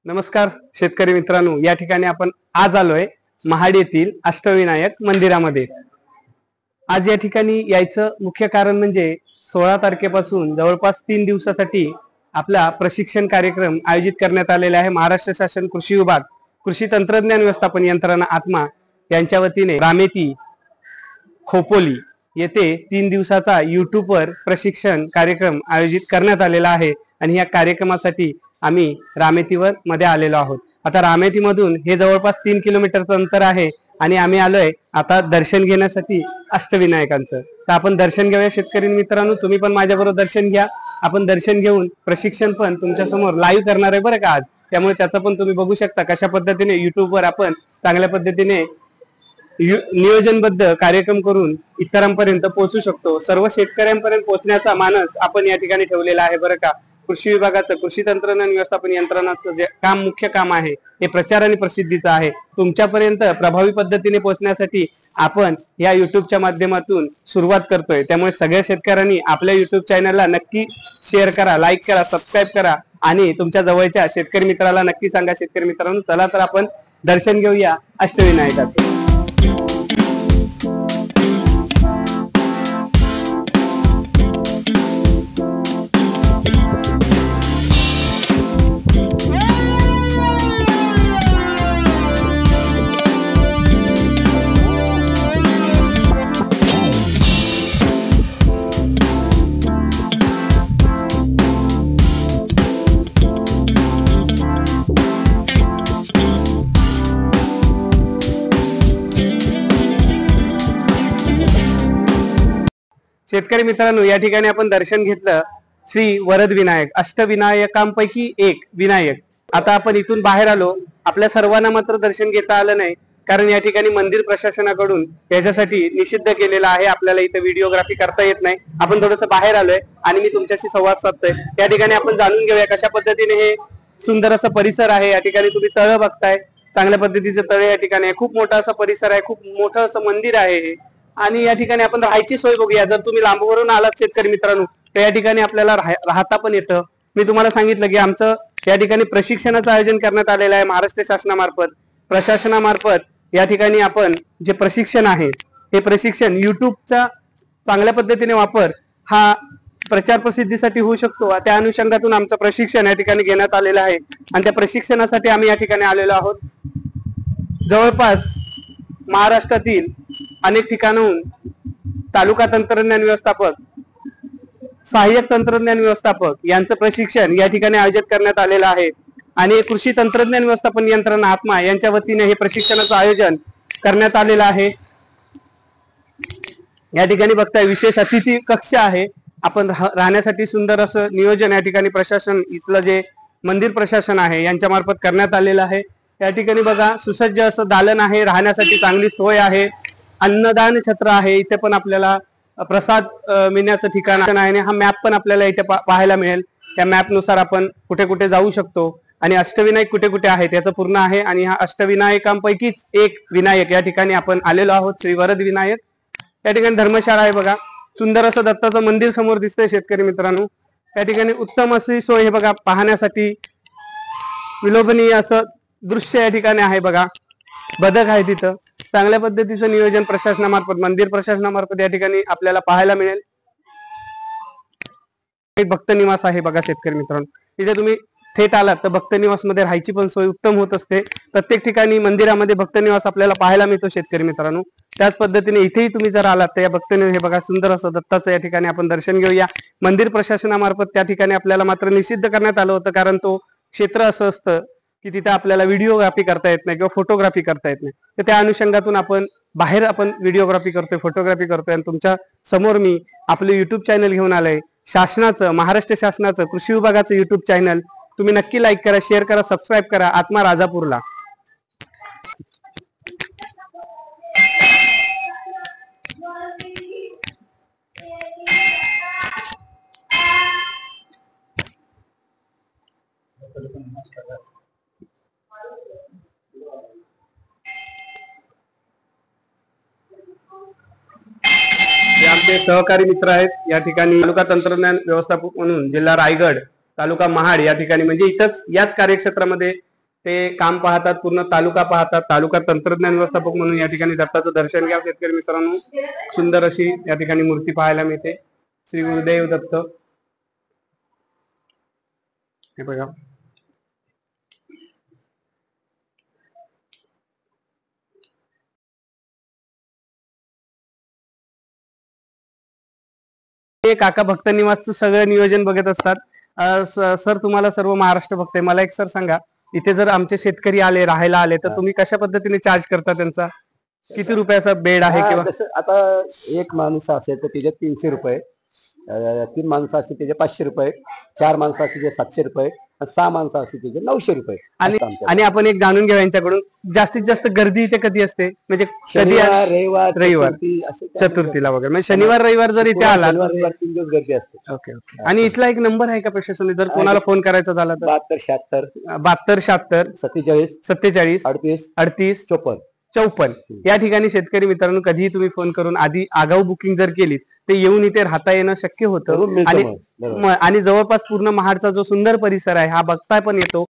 नमस्कार शेतकरी मित्रांनो, या ठिकाणी आपण आज आलोय महाड येथील अष्टविनायक मंदिरामध्ये। आज या ठिकाणी यायचं मुख्य कारण म्हणजे 16 तारखेपासून जवळपास 3 दिवसासाठी आपला प्रशिक्षण कार्यक्रम आयोजित करण्यात आलेला आहे। महाराष्ट्र शासन कृषी विभाग, कृषी तंत्रज्ञान व्यवस्थापन यंत्रणा आत्मा यांच्या वतीने रामेती खोपोली येथे 3 दिवसाचा YouTube वर प्रशिक्षण कार्यक्रम आयोजित करण्यात आलेला आहे आणि या कार्यक्रमासाठी आम्ही रामेतीवर मध्ये आलेलो आहोत। आता रामेतीमधून हे जवळपास 3 किलोमीटरचं अंतर आहे आणि आम्ही आलोय आता दर्शन घेण्यासाठी अष्टविनायकांचं। तर आपण दर्शन घेऊया शेतकरी मित्रांनो, तुम्ही पण माझ्याबरोबर दर्शन घ्या। आपण दर्शन घेऊन प्रशिक्षण पण तुमच्या समोर लाईव्ह करणार आहे बरं का आज, त्यामुळे त्याचं पण तुम्ही बघू शकता कशा पद्धतीने YouTube वर आपण चांगल्या पद्धतीने नियोजनबद्ध कार्यक्रम करून इतरांपर्यंत पोहोचू शकतो। सर्व शेतकऱ्यांपर्यंत पोहोचण्याचा मानस आपण या ठिकाणी ठेवलेला आहे बरं का। कृषी विभागाचं कृषी तंत्रज्ञान व्यवस्थापन यंत्रणाचं जे मुख्य काम आहे हे प्रचार आणि प्रसिद्धीचं आहे। तुमच्यापर्यंत प्रभावी पद्धतीने पोहोचण्यासाठी आपण या YouTubeच्या माध्यमातून सुरुवात करतोय। त्यामुळे सगळ्या शेतकऱ्यांनी आपल्या YouTube चॅनलला नक्की शेअर करा, लाईक करा, सबस्क्राईब करा आणि तुमच्या जवळच्या शेतकरी मित्राला नक्की सांगा। शेतकरी मित्रांनो, चला तर आपण दर्शन घेऊया अष्टविनायकाचं। शेतकरी मित्रांनो, या ठिकाणी आपण दर्शन घेतलं श्री वरद विनायक, अष्टविनायकांपैकी एक विनायक। आता आपण इथून बाहेर आलो, आपल्या सर्वांना मात्र दर्शन घेता आलं नाही कारण या ठिकाणी मंदिर प्रशासनाकडून याच्यासाठी निषिद्ध केलेला आहे। आपल्याला इथे व्हिडिओग्राफी करता येत नाही। आपण थोडंसं बाहेर आलोय आणि मी तुमच्याशी संवाद साधतोय। या ठिकाणी आपण जाणून घेऊया कशा पद्धतीने हे सुंदर असं परिसर आहे। या ठिकाणी तुम्ही तळ बघताय, चांगल्या पद्धतीचं तळ या ठिकाणी आहे। खूप मोठा असा परिसर आहे, खूप मोठं असं मंदिर आहे हे। आणि या ठिकाणी आपण राहायची सोय बघूया। जर तुम्ही लांबवरून आलात शेतकरी मित्रांनो, तर या ठिकाणी आपल्याला राहता पण येतं। मी तुम्हाला सांगितलं की आमचं या ठिकाणी प्रशिक्षणाचं आयोजन करण्यात आलेलं आहे महाराष्ट्र शासनामार्फत, प्रशासनामार्फत। या ठिकाणी आपण जे प्रशिक्षण आहे हे प्रशिक्षण YouTubeचा चांगल्या पद्धतीने वापर हा प्रचार प्रसिद्धीसाठी होऊ शकतो। त्या अनुषंगातून आमचं प्रशिक्षण या ठिकाणी घेण्यात आलेलं आहे आणि त्या प्रशिक्षणासाठी आम्ही या ठिकाणी आलेलो आहोत। जवळपास महाराष्ट्रातील अनेक ठिकाणाहून तालुका तंत्रज्ञान व्यवस्थापक, सहाय्यक तंत्रज्ञान व्यवस्थापक यांचं प्रशिक्षण या ठिकाणी आयोजित करण्यात आलेलं आहे आणि कृषी तंत्रज्ञान व्यवस्थापन यंत्रणा आत्मा यांच्या वतीने हे प्रशिक्षणाचं आयोजन करण्यात आलेलं आहे। या ठिकाणी बघताय विशेष अतिथी कक्ष आहे। आपण राहण्यासाठी सुंदर असं नियोजन या ठिकाणी प्रशासन, इथलं जे मंदिर प्रशासन आहे यांच्या मार्फत करण्यात आलेलं आहे। या ठिकाणी बघा सुसज्ज असं दालन आहे, राहण्यासाठी चांगली सोय आहे, अन्नदान छत्र आहे। इथे पण आपल्याला प्रसाद मिळण्याचं ठिकाण आहे आणि हा मॅप पण आपल्याला इथे पाहायला मिळेल। त्या मॅप नुसार आपण कुठे कुठे जाऊ शकतो आणि अष्टविनायक कुठे कुठे आहेत याचं पूर्ण आहे। आणि हा अष्टविनायकांपैकीच एक विनायक या ठिकाणी आपण आलेलो आहोत, श्री वरद विनायक। या ठिकाणी धर्मशाळा आहे बघा, सुंदर असं दत्ताचं मंदिर समोर दिसतंय शेतकरी मित्रांनो। या ठिकाणी उत्तम अशी सोय हे बघा, पाहण्यासाठी विलोभनीय असं दृश्य या ठिकाणी आहे बघा। बदक आहे तिथं, चांगल्या पद्धतीचं नियोजन प्रशासनामार्फत, मंदिर प्रशासनामार्फत या ठिकाणी आपल्याला पाहायला मिळेल। एक भक्त निवास आहे बघा शेतकरी मित्रांनो, तिथे तुम्ही थेट आलात तर भक्त निवास मध्ये राहायची पण सोय उत्तम होत असते। प्रत्येक ठिकाणी मंदिरामध्ये भक्त निवास आपल्याला पाहायला मिळतो शेतकरी मित्रांनो। त्याच पद्धतीने इथेही तुम्ही जर आलात तर या भक्त निवास हे बघा, सुंदर असं दत्ताचं या ठिकाणी आपण दर्शन घेऊया। मंदिर प्रशासनामार्फत त्या ठिकाणी आपल्याला मात्र निषिद्ध करण्यात आलं होतं कारण तो क्षेत्र असं असतं की तिथे आपल्याला व्हिडिओग्राफी करता येत नाही किंवा फोटोग्राफी करता येत नाही। तर त्या अनुषंगातून आपण बाहेर आपण व्हिडिओग्राफी करतोय, फोटोग्राफी करतोय आणि तुमच्या समोर मी आपलं YouTube चॅनल घेऊन आलोय, शासनाचं, महाराष्ट्र शासनाचं कृषी विभागाचं YouTube चॅनल। तुम्ही नक्की लाईक करा, शेअर करा, सबस्क्राईब करा, आत्मा राजापूरला। आमचे सहकारी मित्र आहेत या ठिकाणी, तालुका तंत्रज्ञान व्यवस्थापक म्हणून जिल्हा रायगड, तालुका महाड या ठिकाणी, म्हणजे इथंच याच कार्यक्षेत्रामध्ये ते काम पाहतात, पूर्ण तालुका पाहतात. तालुका तंत्रज्ञान व्यवस्थापक म्हणून या ठिकाणी दत्ताचं दर्शन घ्या शेतकरी मित्रांनो. सुंदर अशी या ठिकाणी मूर्ती पाहायला मिळते. श्री गुरुदेव दत्त. हे बघा, काका भक्त निवासचं सगळं नियोजन बघत असतात. सर, तुम्हाला सर्व महाराष्ट्र भक्त आहे, मला एक सर सांगा, इथे जर आमचे शेतकरी आले, राहायला आले, तर तुम्ही कशा पद्धतीने चार्ज करता त्यांचा? किती रुपयाचा बेड आहे? किंवा आता एक माणूस असेल तर त्याचे 300 रुपये, 3 माणसं असतील त्याचे 500 रुपये, 4 माणसं असतील त्याचे 700 रुपये, 6 माणसं असतील त्याचे 900 रुपये. आणि आपण एक जाणून घ्या यांच्याकडून, जास्तीत जास्त गर्दी इथे कधी असते? म्हणजे कधी? रविवार, चतुर्थीला वगैरे. म्हणजे शनिवार रविवार जर इथे आला, 3 दिवस गर्दी असते. ओके. आणि इथला एक नंबर आहे का प्रशासन, जर कोणाला फोन करायचा झाला तर? 72 76 47 47 38 54. या ठिकाणी शेतकरी मित्रांनो कधीही तुम्ही फोन करून आधी आगाऊ बुकिंग जर केली तर येऊन इथे राहता येणं शक्य होतं. आणि जवळपास पूर्ण महाडचा जो सुंदर परिसर आहे हा बघता पण येतो.